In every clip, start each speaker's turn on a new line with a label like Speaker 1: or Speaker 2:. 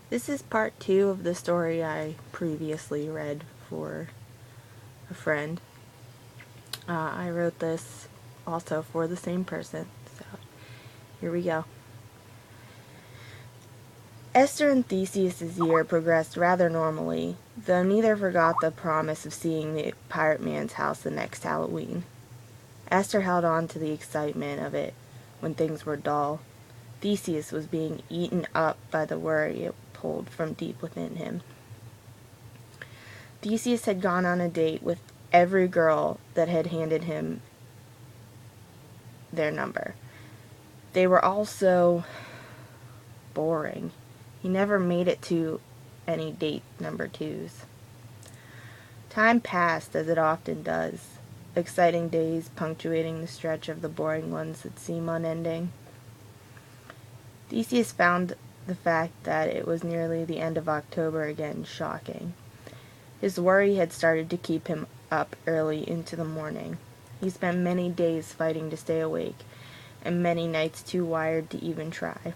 Speaker 1: This is part 2 of the story I previously read for a friend. I wrote this also for the same person, so here we go. Esther and Theseus's year progressed rather normally, though neither forgot the promise of seeing the pirate man's house the next Halloween. Esther held on to the excitement of it when things were dull. Theseus was being eaten up by the worry it pulled from deep within him. Theseus had gone on a date with every girl that had handed him their number. They were all so boring. He never made it to any date number 2s. Time passed as it often does, exciting days punctuating the stretch of the boring ones that seem unending. Theseus found the fact that it was nearly the end of October again shocking. His worry had started to keep him up early into the morning. He spent many days fighting to stay awake, and many nights too wired to even try.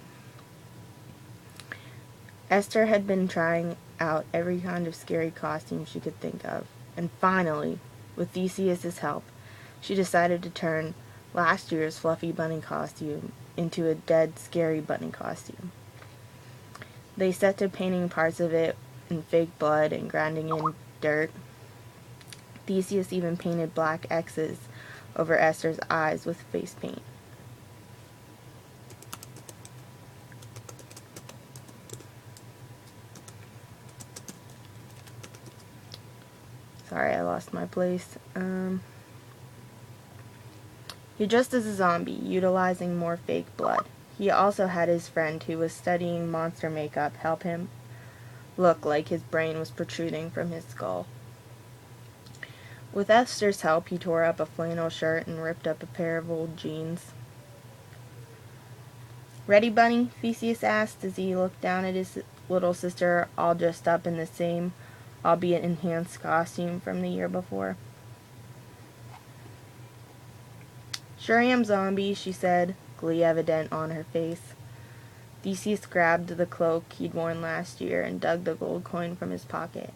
Speaker 1: Esther had been trying out every kind of scary costume she could think of, and finally, with Theseus's help, she decided to turn last year's fluffy bunny costume into a dead, scary bunny costume. They set to painting parts of it in fake blood and grinding in dirt. Theseus even painted black X's over Esther's eyes with face paint. Sorry, I lost my place. He dressed as a zombie, utilizing more fake blood. He also had his friend who was studying monster makeup help him look like his brain was protruding from his skull. With Esther's help, he tore up a flannel shirt and ripped up a pair of old jeans. "Ready, Bunny?" Theseus asked as he looked down at his little sister, all dressed up in the same, albeit enhanced costume from the year before. "Sure am, zombie," she said, glee evident on her face. Theseus grabbed the cloak he'd worn last year and dug the gold coin from his pocket.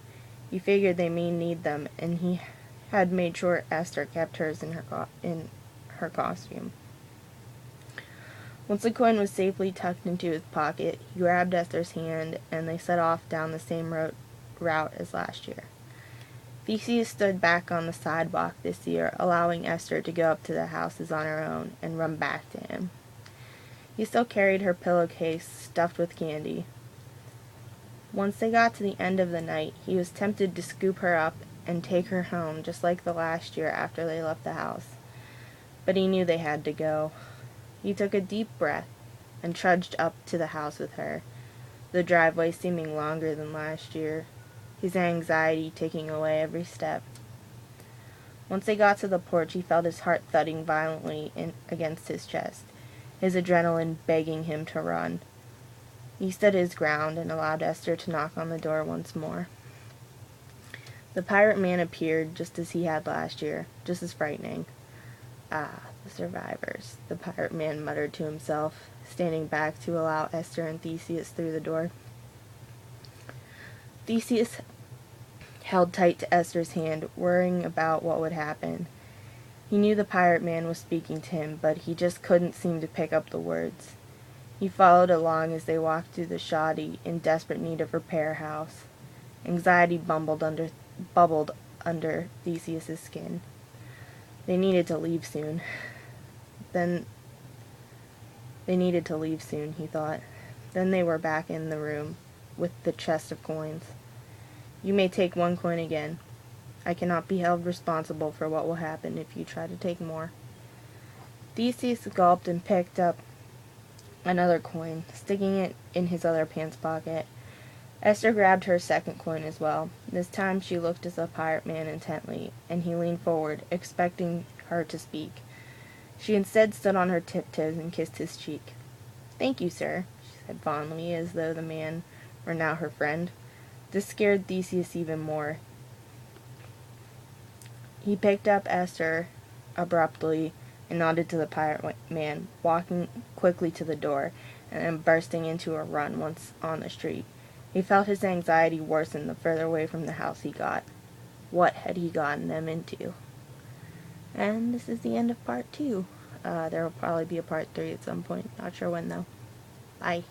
Speaker 1: He figured they may need them, and he had made sure Esther kept hers in her costume. Once the coin was safely tucked into his pocket, he grabbed Esther's hand, and they set off down the same route as last year. Theseus stood back on the sidewalk this year, allowing Esther to go up to the houses on her own and run back to him. He still carried her pillowcase stuffed with candy. Once they got to the end of the night, he was tempted to scoop her up and take her home just like the last year after they left the house. But he knew they had to go. He took a deep breath and trudged up to the house with her, the driveway seeming longer than last year, his anxiety taking away every step. Once they got to the porch, he felt his heart thudding violently against his chest, his adrenaline begging him to run. He stood his ground and allowed Esther to knock on the door once more. The pirate man appeared just as he had last year, just as frightening. "Ah, the survivors," the pirate man muttered to himself, standing back to allow Esther and Theseus through the door. Theseus held tight to Esther's hand, worrying about what would happen. He knew the pirate man was speaking to him, but he just couldn't seem to pick up the words. He followed along as they walked through the shoddy, in desperate need of repair house. Anxiety bubbled under Theseus's skin. They needed to leave soon. He thought. Then they were back in the room with the chest of coins. "You may take one coin again. I cannot be held responsible for what will happen if you try to take more." Theseus gulped and picked up another coin, sticking it in his other pants pocket. Esther grabbed her second coin as well. This time she looked at the pirate man intently, and he leaned forward, expecting her to speak. She instead stood on her tiptoes and kissed his cheek. "Thank you, sir," she said fondly, as though the man were now her friend. This scared Theseus even more. He picked up Esther abruptly and nodded to the pirate man, walking quickly to the door, and then bursting into a run once on the street. He felt his anxiety worsen the further away from the house he got. What had he gotten them into? And this is the end of part 2. There will probably be a part 3 at some point. Not sure when, though. Bye.